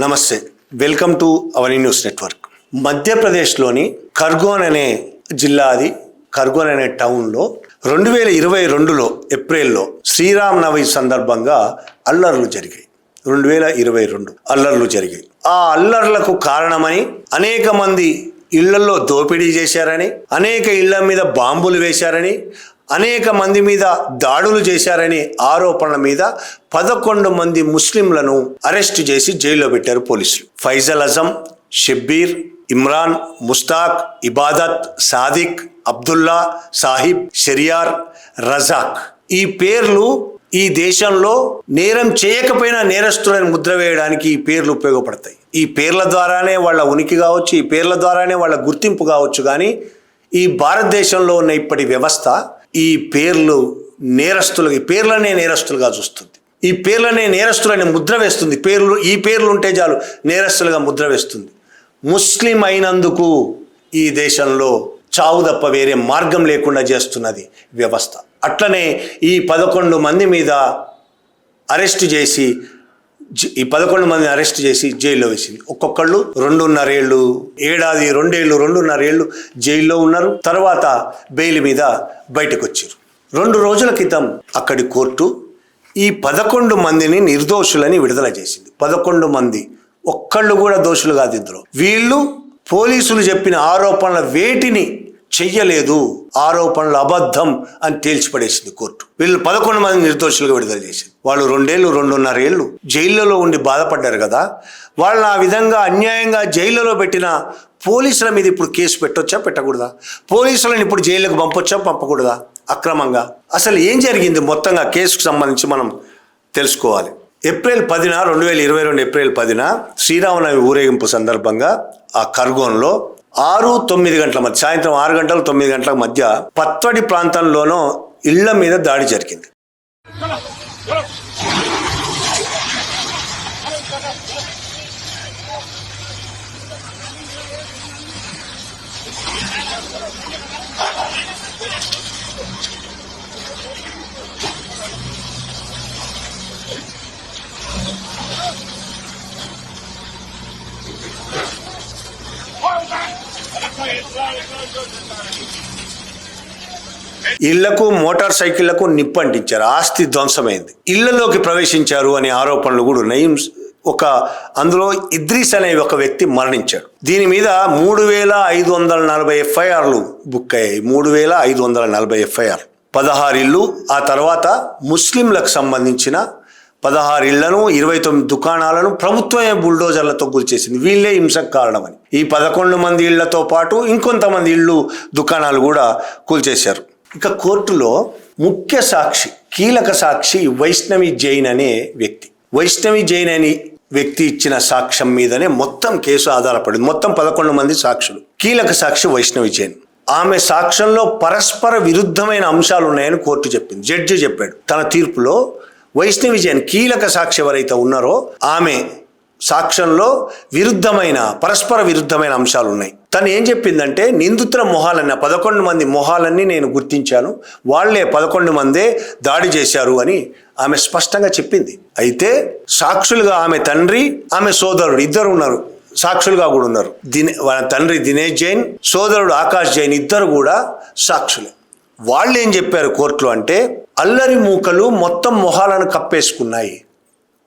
నమస్తే, welcome to our news network. మధ్యప్రదేశ్లోని ఖర్గోన్ అనే జిల్లా, అది ఖర్గోన్ అనే టౌన్లో 2022లో ఏప్రిల్లో శ్రీరామనవమి సందర్భంగా అల్లర్లు జరిగాయి. 2022 అల్లర్లు జరిగాయి. ఆ అల్లర్లకు కారణమని అనేక మంది ఇళ్లలో దోపిడీ చేశారని, అనేక ఇళ్ల మీద బాంబులు వేశారని, అనేక మంది మీద దాడులు చేశారని ఆరోపణల మీద 11 మంది ముస్లింలను అరెస్ట్ చేసి జైల్లో పెట్టారు పోలీసులు. ఫైజల్ అజం, షబ్బీర్, ఇమ్రాన్, ముస్తాక్, ఇబాదత్, సాదిక్, అబ్దుల్లా, సాహిబ్, షరియార్, రజాక్ ఈ పేర్లు ఈ దేశంలో నేరం చేయకపోయినా నేరస్తులను ముద్ర వేయడానికి ఈ పేర్లు ఉపయోగపడతాయి. ఈ పేర్ల ద్వారానే వాళ్ళ ఉనికి కావచ్చు, ఈ పేర్ల ద్వారానే వాళ్ళ గుర్తింపు కావచ్చు. కానీ ఈ భారతదేశంలో ఉన్న ఇప్పటి వ్యవస్థ ఈ పేర్లు నేరస్తులకి, పేర్లనే నేరస్తులుగా చూస్తుంది. ఈ పేర్లనే నేరస్తులని ముద్ర వేస్తుంది. ఈ పేర్లు ఉంటే చాలు నేరస్తులుగా ముద్ర వేస్తుంది. ముస్లిం అయినందుకు ఈ దేశంలో చావు తప్ప వేరే మార్గం లేకుండా చేస్తున్నది వ్యవస్థ. అట్లనే ఈ 11 మంది మీద అరెస్ట్ చేసి జైల్లో వేసింది. ఒక్కొక్కళ్ళు 2.5 ఏళ్ళు, ఏడాది, 2 ఏళ్ళు, 2.5 ఏళ్ళు జైల్లో ఉన్నారు. తర్వాత బెయిల్ మీద బయటకు వచ్చారు. 2 రోజుల క్రితం అక్కడి కోర్టు ఈ 11 మందిని నిర్దోషులని విడుదల చేసింది. 11 మంది, ఒక్కళ్ళు కూడా దోషులు కాదు ఇందులో. వీళ్ళు పోలీసులు చెప్పిన ఆరోపణల వేటిని చెయ్యలేదు, ఆరోపణలు అబద్ధం అని తేల్చిపడేసింది కోర్టు. వీళ్ళు 11 మంది నిర్దోషులుగా విడుదల చేసింది. వాళ్ళు 2 ఏళ్ళు, 2.5 ఏళ్ళు జైల్లో ఉండి బాధపడ్డారు కదా. వాళ్ళని ఆ విధంగా అన్యాయంగా జైల్లో పెట్టిన పోలీసుల మీద ఇప్పుడు కేసు పెట్టొచ్చా, పెట్టకూడదా? పోలీసులను ఇప్పుడు జైలుకు పంపొచ్చా, పంపకూడదా? అక్రమంగా అసలు ఏం జరిగింది మొత్తంగా కేసుకు సంబంధించి మనం తెలుసుకోవాలి. ఏప్రిల్ 10, 2022 ఏప్రిల్ 10 శ్రీరామనవమి ఊరేగింపు సందర్భంగా ఆ ఖర్గోన్లో 6-9 గంటల మధ్య, సాయంత్రం 6 గంటలు 9 గంటల మధ్య పత్వడి ప్రాంతంలోనో ఇళ్ల మీద దాడి జరిగింది. ఇళ్లకు, మోటార్ సైకిళ్లకు నిప్పు అంటించారు, ఆస్తి ధ్వంసమైంది. ఇళ్లలోకి ప్రవేశించారు అనే ఆరోపణలు కూడా ఉన్నాయి. అందులో ఇద్రీస్ అనే ఒక వ్యక్తి మరణించాడు. దీని మీద 3540 ఎఫ్ఐఆర్లు బుక్ అయ్యాయి. 3540 ఎఫ్ఐఆర్, 16 ఇళ్ళు. ఆ తర్వాత ముస్లింలకు సంబంధించిన 16 ఇళ్లను, 29 దుకాణాలను ప్రభుత్వమే బుల్డోజర్లతో కూల్చేసింది. వీళ్ళే హింసకు కారణమని ఈ 11 మంది ఇళ్లతో పాటు ఇంకొంతమంది ఇళ్ళు, దుకాణాలు కూడా కూల్చేశారు. ఇక కోర్టులో ముఖ్య సాక్షి, కీలక సాక్షి వైష్ణవి జైన్ అనే వ్యక్తి. వైష్ణవి జైన్ అనే వ్యక్తి ఇచ్చిన సాక్ష్యం మీదనే మొత్తం కేసు ఆధారపడింది. మొత్తం 11 మంది సాక్షులు. కీలక సాక్షి వైష్ణవి జైన్. ఆమె సాక్ష్యంలో పరస్పర విరుద్ధమైన అంశాలు ఉన్నాయని కోర్టు చెప్పింది. జడ్జి చెప్పాడు తన తీర్పులో. వైష్ణవి జైన్ కీలక సాక్షి ఎవరైతే ఉన్నారో ఆమె సాక్ష్యంలో పరస్పర విరుద్ధమైన అంశాలు ఉన్నాయి. తను ఏం చెప్పిందంటే, నిందితుల మొహాలన్నీ, 11 మంది మొహాలన్నీ నేను గుర్తించాను, వాళ్లే 11 మందే దాడి చేశారు అని ఆమె స్పష్టంగా చెప్పింది. అయితే సాక్షులుగా ఆమె తండ్రి, ఆమె సోదరుడు ఇద్దరు ఉన్నారు, సాక్షులుగా కూడా ఉన్నారు. వాళ్ళ తండ్రి దినేష్ జైన్, సోదరుడు ఆకాష్ జైన్ ఇద్దరు కూడా సాక్షులే. వాళ్ళు ఏం చెప్పారు కోర్టులో అంటే, అల్లరి మూకలు మొత్తం మొహాలను కప్పేసుకున్నాయి,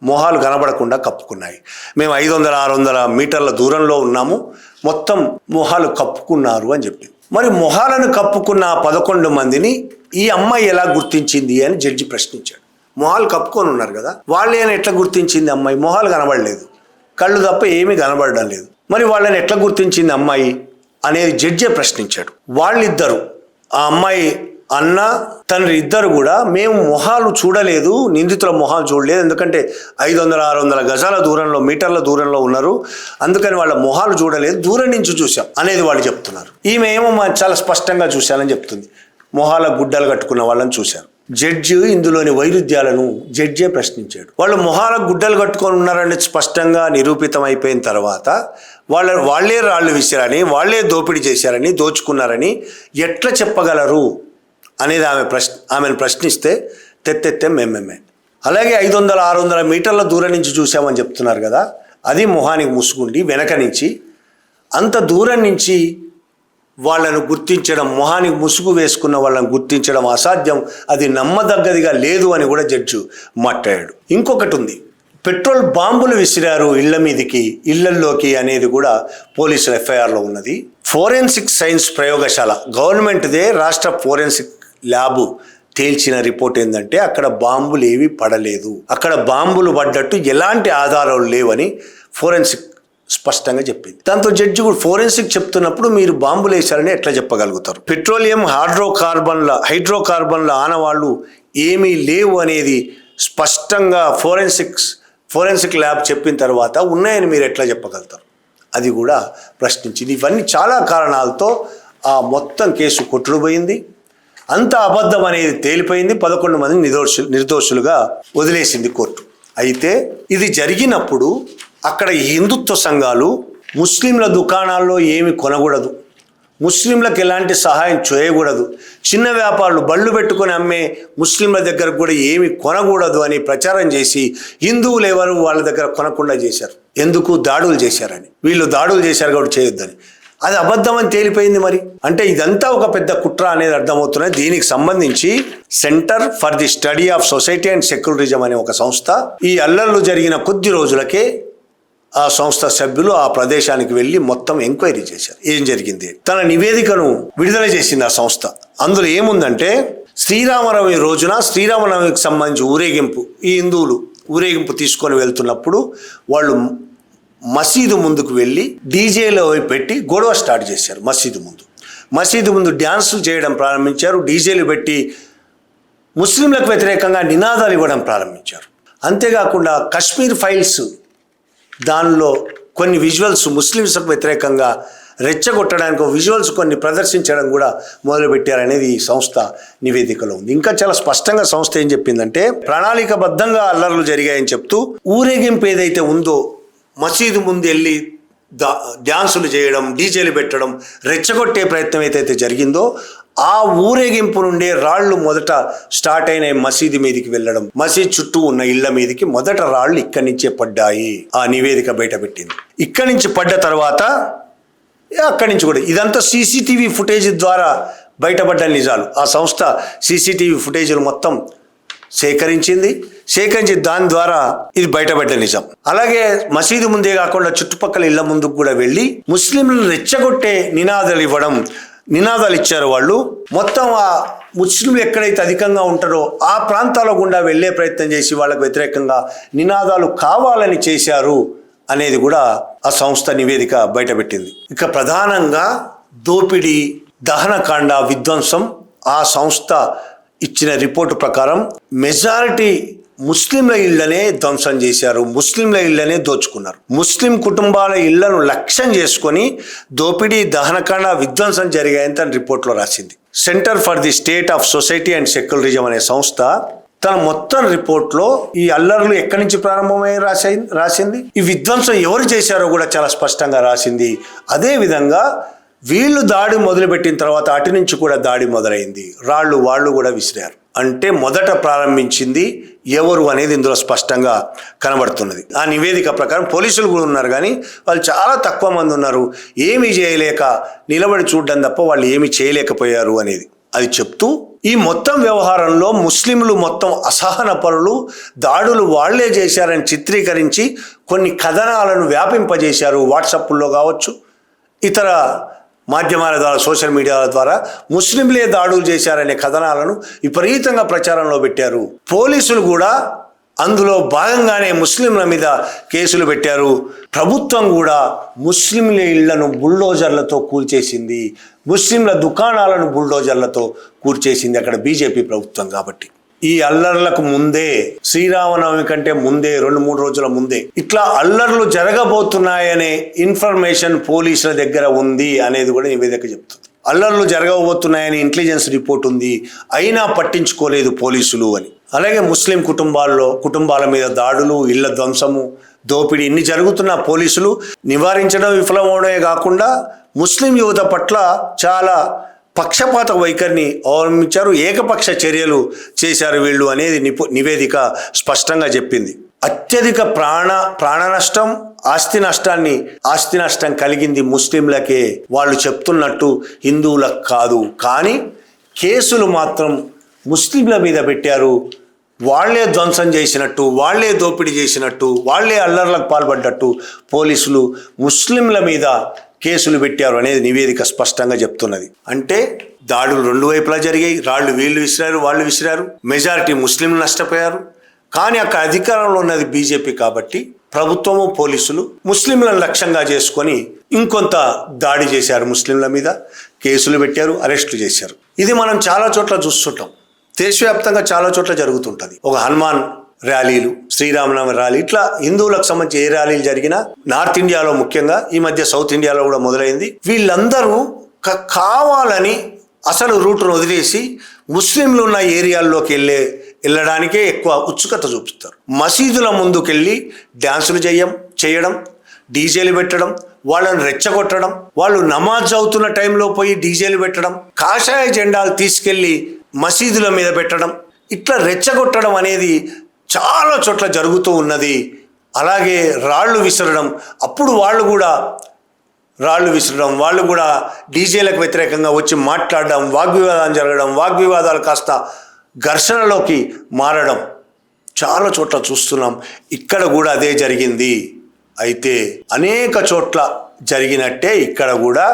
మొహాలు కనబడకుండా కప్పుకున్నాయి. మేము 500-600 మీటర్ల దూరంలో ఉన్నాము, మొత్తం మొహాలు కప్పుకున్నారు అని చెప్పి. మరి మొహాలను కప్పుకున్న 11 మందిని ఈ అమ్మాయి ఎలా గుర్తించింది అని జడ్జి ప్రశ్నించాడు. మొహాలు కప్పుకొని ఉన్నారు కదా, వాళ్ళని ఎట్లా గుర్తించింది అమ్మాయి? మొహాలు కనబడలేదు, కళ్ళు తప్ప ఏమీ కనబడడం లేదు. మరి వాళ్ళని ఎట్లా గుర్తించింది అమ్మాయి అనేది జడ్జే ప్రశ్నించాడు. వాళ్ళిద్దరు, ఆ అమ్మాయి అన్న, తండ్రి ఇద్దరు కూడా మేము మొహాలు చూడలేదు, నిందితుల మొహాలు చూడలేదు, ఎందుకంటే 500-600 గజాల దూరంలో, మీటర్ల దూరంలో ఉన్నారు, అందుకని వాళ్ళ మొహాలు చూడలేదు, దూరం నుంచి చూసాం అనేది వాళ్ళు చెప్తున్నారు. ఈమె ఏమో చాలా స్పష్టంగా చూశానని చెప్తుంది, మొహాల గుడ్డలు కట్టుకున్న వాళ్ళని చూశారు. జడ్జి ఇందులోని వైరుధ్యాలను జడ్జే ప్రశ్నించాడు. వాళ్ళు మొహాల గుడ్డలు కట్టుకొని ఉన్నారని స్పష్టంగా నిరూపితం అయిపోయిన తర్వాత వాళ్ళే రాళ్ళు విసిరారని, వాళ్ళే దోపిడీ చేశారని, దోచుకున్నారని ఎట్లా చెప్పగలరు అనేది ఆమెను ప్రశ్నిస్తే తెత్తెత్తే మేమేమే. అలాగే 500-600 మీటర్ల దూరం నుంచి చూసామని చెప్తున్నారు కదా, అది మొహానికి ముసుగుండి వెనక నుంచి అంత దూరం నుంచి వాళ్ళను గుర్తించడం, మొహానికి ముసుగు వేసుకున్న వాళ్ళని గుర్తించడం అసాధ్యం, అది నమ్మదగ్గదిగా లేదు అని కూడా జడ్జి మాట్లాడాడు. ఇంకొకటి ఉంది, పెట్రోల్ బాంబులు విసిరారు ఇళ్లల్లోకి అనేది కూడా పోలీసుల ఎఫ్ఐఆర్లో ఉన్నది. ఫోరెన్సిక్ సైన్స్ ప్రయోగశాల గవర్నమెంట్దే, రాష్ట్ర ఫోరెన్సిక్ ల్యాబు తేల్చిన రిపోర్ట్ ఏంటంటే అక్కడ బాంబులు ఏవి పడలేదు, అక్కడ బాంబులు పడ్డట్టు ఎలాంటి ఆధారాలు లేవని ఫోరెన్సిక్ స్పష్టంగా చెప్పింది. దాంతో జడ్జి కూడా ఫోరెన్సిక్ చెప్తున్నప్పుడు మీరు బాంబులు వేశారని ఎట్లా చెప్పగలుగుతారు? పెట్రోలియం హైడ్రోకార్బన్ల ఆనవాళ్ళు ఏమీ లేవు అనేది స్పష్టంగా ఫోరెన్సిక్ ల్యాబ్ చెప్పిన తర్వాత ఉన్నాయని మీరు ఎట్లా చెప్పగలుగుతారు? అది కూడా ప్రశ్నించింది. ఇవన్నీ చాలా కారణాలతో ఆ మొత్తం కేసు కొట్టుకుపోయింది. అంత అబద్ధం అనేది తేలిపోయింది. 11 మంది నిర్దోషులుగా వదిలేసింది కోర్టు. అయితే ఇది జరిగినప్పుడు అక్కడ హిందుత్వ సంఘాలు ముస్లింల దుకాణాల్లో ఏమి కొనకూడదు, ముస్లింలకు ఎలాంటి సహాయం చేయకూడదు, చిన్న వ్యాపారులు బళ్ళు పెట్టుకొని అమ్మే ముస్లింల దగ్గర కూడా ఏమి కొనకూడదు అని ప్రచారం చేసి హిందువులు ఎవరు వాళ్ళ దగ్గర కొనకుండా చేశారు. ఎందుకు? దాడులు చేశారని. వీళ్ళు దాడులు చేశారు కాబట్టి చేయొద్దని. అది అబద్ధం అని తేలిపోయింది. మరి అంటే ఇదంతా ఒక పెద్ద కుట్ర అనేది అర్థమవుతున్నది. దీనికి సంబంధించి centre for the study of society and secularism అనే ఒక సంస్థ ఈ అల్లర్లు జరిగిన కొద్ది రోజులకే ఆ సంస్థ సభ్యులు ఆ ప్రదేశానికి వెళ్ళి మొత్తం ఎంక్వైరీ చేశారు. ఏం జరిగింది? తన నివేదికను విడుదల చేసింది ఆ సంస్థ. అందులో ఏముందంటే, శ్రీరామనవమి రోజున శ్రీరామనవమికి సంబంధించి ఊరేగింపు, ఈ హిందువులు ఊరేగింపు తీసుకొని వెళ్తున్నప్పుడు వాళ్ళు మసీదు ముందుకు వెళ్ళి డీజేలో పెట్టి గొడవ స్టార్ట్ చేశారు. మసీదు ముందు డ్యాన్సులు చేయడం ప్రారంభించారు. డీజేలు పెట్టి ముస్లింలకు వ్యతిరేకంగా నినాదాలు ఇవ్వడం ప్రారంభించారు. అంతేకాకుండా కశ్మీర్ ఫైల్స్ దానిలో కొన్ని విజువల్స్ ముస్లిమ్స్కు వ్యతిరేకంగా రెచ్చగొట్టడానికి విజువల్స్ కొన్ని ప్రదర్శించడం కూడా మొదలుపెట్టారనేది ఈ సంస్థ నివేదికలో ఉంది. ఇంకా చాలా స్పష్టంగా సంస్థ ఏం చెప్పిందంటే, ప్రణాళికబద్ధంగా అల్లర్లు జరిగాయని చెప్తూ ఊరేగింపు ఏదైతే ఉందో మసీదు ముందు వెళ్ళి డ్యాన్సులు చేయడం, డీజేలు పెట్టడం, రెచ్చగొట్టే ప్రయత్నం ఏదైతే జరిగిందో ఆ ఊరేగింపు నుండే రాళ్లు మొదట స్టార్ట్ అయిన మసీదు మీదకి వెళ్ళడం, మసీద్ చుట్టూ ఉన్న ఇళ్ల మీదకి మొదట రాళ్లు ఇక్కడి నుంచే పడ్డాయి. ఆ నివేదిక బయటపెట్టింది. ఇక్కడి నుంచి పడ్డ తర్వాత అక్కడి నుంచి కూడా ఇదంతా సీసీటీవీ ఫుటేజ్ ద్వారా బయటపడ్డ నిజాలు. ఆ సంస్థ సీసీటీవీ ఫుటేజ్లు మొత్తం సేకరించి దాని ద్వారా ఇది బయటపడ్డ నిజం. అలాగే మసీదు ముందే కాకుండా చుట్టుపక్కల ఇళ్ల ముందుకు కూడా వెళ్ళి ముస్లింలను రెచ్చగొట్టే నినాదాలు ఇచ్చారు వాళ్ళు. మొత్తం ఆ ముస్లింలు ఎక్కడైతే అధికంగా ఉంటారో ఆ ప్రాంతాల గుండా వెళ్ళే ప్రయత్నం చేసి వాళ్ళకు వ్యతిరేకంగా నినాదాలు కావాలని చేశారు అనేది కూడా ఆ సంస్థ నివేదిక బయటపెట్టింది. ఇక ప్రధానంగా దోపిడీ, దహనకాండ, విధ్వంసం ఆ సంస్థ ఇచ్చిన రిపోర్టు ప్రకారం మెజారిటీ ముస్లింల ఇళ్లనే ధ్వంసం చేశారు, ముస్లింల ఇళ్లనే దోచుకున్నారు. ముస్లిం కుటుంబాల ఇళ్లను లక్ష్యం చేసుకొని దోపిడీ, దహనకాండ, విధ్వంసం జరిగాయని తన రిపోర్ట్లో రాసింది. Centre for the state of society and secularism అనే సంస్థ తన మొత్తం రిపోర్ట్లో ఈ అల్లర్లు ఎక్కడి నుంచి ప్రారంభమయ్యే రాసింది, ఈ విధ్వంసం ఎవరు చేశారో కూడా చాలా స్పష్టంగా రాసింది. అదేవిధంగా వీళ్ళు దాడి మొదలుపెట్టిన తర్వాత అటు నుంచి కూడా దాడి మొదలైంది. వాళ్ళు కూడా విసిరారు. అంటే మొదట ప్రారంభించింది ఎవరు అనేది ఇందులో స్పష్టంగా కనబడుతున్నది. ఆ నివేదిక ప్రకారం పోలీసులు కూడా ఉన్నారు, కానీ వాళ్ళు చాలా తక్కువ మంది ఉన్నారు. ఏమీ చేయలేక నిలబడి చూడడం తప్ప వాళ్ళు ఏమీ చేయలేకపోయారు అనేది అది చెప్తూ, ఈ మొత్తం వ్యవహారంలో ముస్లింలు మొత్తం అసహన పరులు, దాడులు వాళ్లే చేశారని చిత్రీకరించి కొన్ని కథనాలను వ్యాపింపజేశారు. వాట్సాప్లో కావచ్చు, ఇతర మాధ్యమాల ద్వారా, సోషల్ మీడియాల ద్వారా ముస్లింలే దాడులు చేశారనే కథనాలను విపరీతంగా ప్రచారంలో పెట్టారు. పోలీసులు కూడా అందులో భాగంగానే ముస్లింల మీద కేసులు పెట్టారు. ప్రభుత్వం కూడా ముస్లింల ఇళ్లను బుల్డోజర్లతో కూల్చేసింది, ముస్లింల దుకాణాలను బుల్డోజర్లతో కూల్చేసింది అక్కడ బీజేపీ ప్రభుత్వం. కాబట్టి ఈ అల్లర్లకు ముందే, శ్రీరామనవమి కంటే ముందే, 2-3 రోజుల ముందే ఇట్లా అల్లర్లు జరగబోతున్నాయనే ఇన్ఫర్మేషన్ పోలీసుల దగ్గర ఉంది అనేది కూడా నివేదిక చెప్తుంది. అల్లర్లు జరగబోతున్నాయని ఇంటెలిజెన్స్ రిపోర్ట్ ఉంది, అయినా పట్టించుకోలేదు పోలీసులు అని. అలాగే ముస్లిం కుటుంబాల మీద దాడులు, ఇళ్ల ధ్వంసము, దోపిడీ ఇన్ని జరుగుతున్న పోలీసులు నివారించడం విఫలమవడమే కాకుండా ముస్లిం యువత పట్ల చాలా పక్షపాత వైఖరిని అవలంబించారు, ఏకపక్ష చర్యలు చేశారు వీళ్ళు అనేది నివేదిక స్పష్టంగా చెప్పింది. అత్యధిక ప్రాణ నష్టం, ఆస్తి నష్టం కలిగింది ముస్లింలకే. వాళ్ళు చెప్తున్నట్టు హిందువులకు కాదు. కానీ కేసులు మాత్రం ముస్లింల మీద పెట్టారు. వాళ్లే ధ్వంసం చేసినట్టు, వాళ్లే దోపిడీ చేసినట్టు, వాళ్లే అల్లర్లకు పాల్పడ్డట్టు పోలీసులు ముస్లింల మీద కేసులు పెట్టారు అనేది నివేదిక స్పష్టంగా చెప్తున్నది. అంటే దాడులు రెండు వైపులా జరిగాయి. రాళ్లు వీళ్ళు విసిరారు, వాళ్ళు విసిరారు. మెజారిటీ ముస్లింలు నష్టపోయారు. కానీ అక్కడ అధికారంలో ఉన్నది బీజేపీ కాబట్టి ప్రభుత్వము, పోలీసులు ముస్లింలను లక్ష్యంగా చేసుకొని ఇంకొంత దాడి చేశారు. ముస్లింల మీద కేసులు పెట్టారు, అరెస్టులు చేశారు. ఇది మనం చాలా చోట్ల చూస్తుంటాం. దేశవ్యాప్తంగా చాలా చోట్ల జరుగుతుంటుంది. ఒక హనుమాన్ ర్యాలీలు, శ్రీరామనవమి ర్యాలీ, ఇట్లా హిందువులకు సంబంధించి ఏ ర్యాలీలు జరిగినా నార్త్ ఇండియాలో ముఖ్యంగా, ఈ మధ్య సౌత్ ఇండియాలో కూడా మొదలైంది. వీళ్ళందరూ కావాలని అసలు రూట్ను వదిలేసి ముస్లింలు ఉన్న ఏరియాల్లోకి వెళ్ళడానికే ఎక్కువ ఉత్సుకత చూపిస్తారు. మసీదుల ముందుకెళ్ళి డ్యాన్సులు చేయడం, డీజేలు పెట్టడం, వాళ్ళని రెచ్చగొట్టడం, వాళ్ళు నమాజ్ అవుతున్న టైంలో పోయి డీజేలు పెట్టడం, కాషాయ జెండాలు తీసుకెళ్లి మసీదుల మీద పెట్టడం, ఇట్లా రెచ్చగొట్టడం అనేది చాలా చోట్ల జరుగుతూ ఉన్నది. అలాగే రాళ్ళు విసరడం, అప్పుడు వాళ్ళు కూడా డీజేలకు వ్యతిరేకంగా వచ్చి మాట్లాడడం, వాగ్వివాదం జరగడం, వాగ్వివాదాలు కాస్త ఘర్షణలోకి మారడం చాలా చోట్ల చూస్తున్నాం. ఇక్కడ కూడా అదే జరిగింది. అయితే అనేక చోట్ల జరిగినట్టే ఇక్కడ కూడా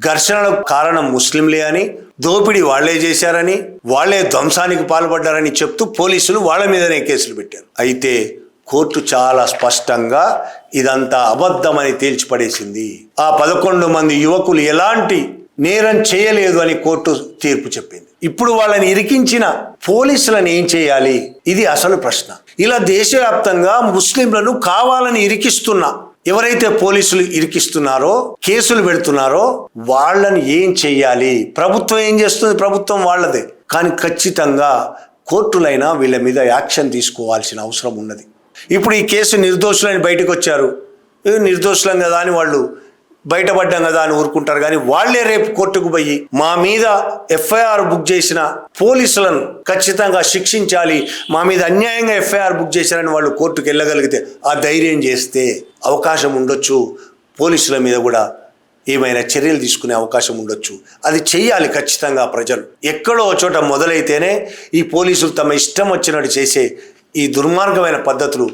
ఘర్షణలకు కారణం ముస్లింలే అని, దోపిడీ వాళ్లే చేశారని, వాళ్లే ధ్వంసానికి పాల్పడ్డారని చెప్తూ పోలీసులు వాళ్ళ మీదనే కేసులు పెట్టారు. అయితే కోర్టు చాలా స్పష్టంగా ఇదంతా అబద్ధమని తేల్చిపడేసింది. ఆ 11 మంది యువకులు ఎలాంటి నేరం చేయలేదు అని కోర్టు తీర్పు చెప్పింది. ఇప్పుడు వాళ్ళని ఇరికించిన పోలీసులను ఏం చేయాలి? ఇది అసలు ప్రశ్న. ఇలా దేశవ్యాప్తంగా ముస్లింలను కావాలని ఇరికిస్తున్నా ఎవరైతే పోలీసులు ఇరికిస్తున్నారో, కేసులు పెడుతున్నారో వాళ్ళని ఏం చెయ్యాలి? ప్రభుత్వం ఏం చేస్తుంది? ప్రభుత్వం వాళ్ళదే. కానీ ఖచ్చితంగా కోర్టులైనా వీళ్ళ మీద యాక్షన్ తీసుకోవాల్సిన అవసరం ఉన్నది. ఇప్పుడు ఈ కేసు నిర్దోషులని బయటకు వచ్చారు. నిర్దోషులం కదా అని వాళ్ళు బయటపడ్డాం కదా అని ఊరుకుంటారు. కానీ వాళ్లే రేపు కోర్టుకు పోయి మా మీద ఎఫ్ఐఆర్ బుక్ చేసిన పోలీసులను ఖచ్చితంగా శిక్షించాలి, మా మీద అన్యాయంగా ఎఫ్ఐఆర్ బుక్ చేశారని వాళ్ళు కోర్టుకు వెళ్ళగలిగితే, ఆ ధైర్యం చేస్తే అవకాశం ఉండొచ్చు. పోలీసుల మీద కూడా ఏమైనా చర్యలు తీసుకునే అవకాశం ఉండొచ్చు. అది చెయ్యాలి ఖచ్చితంగా. ప్రజలు ఎక్కడో చోట మొదలైతేనే ఈ పోలీసులు తమ ఇష్టం వచ్చినట్టు చేసే ఈ దుర్మార్గమైన పద్ధతులు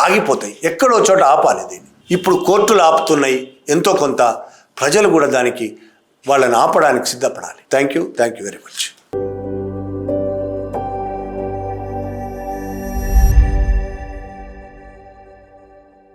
ఆగిపోతాయి. ఎక్కడో చోట ఆపాలి దీన్ని. ఇప్పుడు కోర్టులు ఆపుతున్నాయి. ఎంతో కొంత ప్రజలు కూడా దానికి వాళ్ళని ఆపడానికి సిద్ధపడాలి. Thank you very much.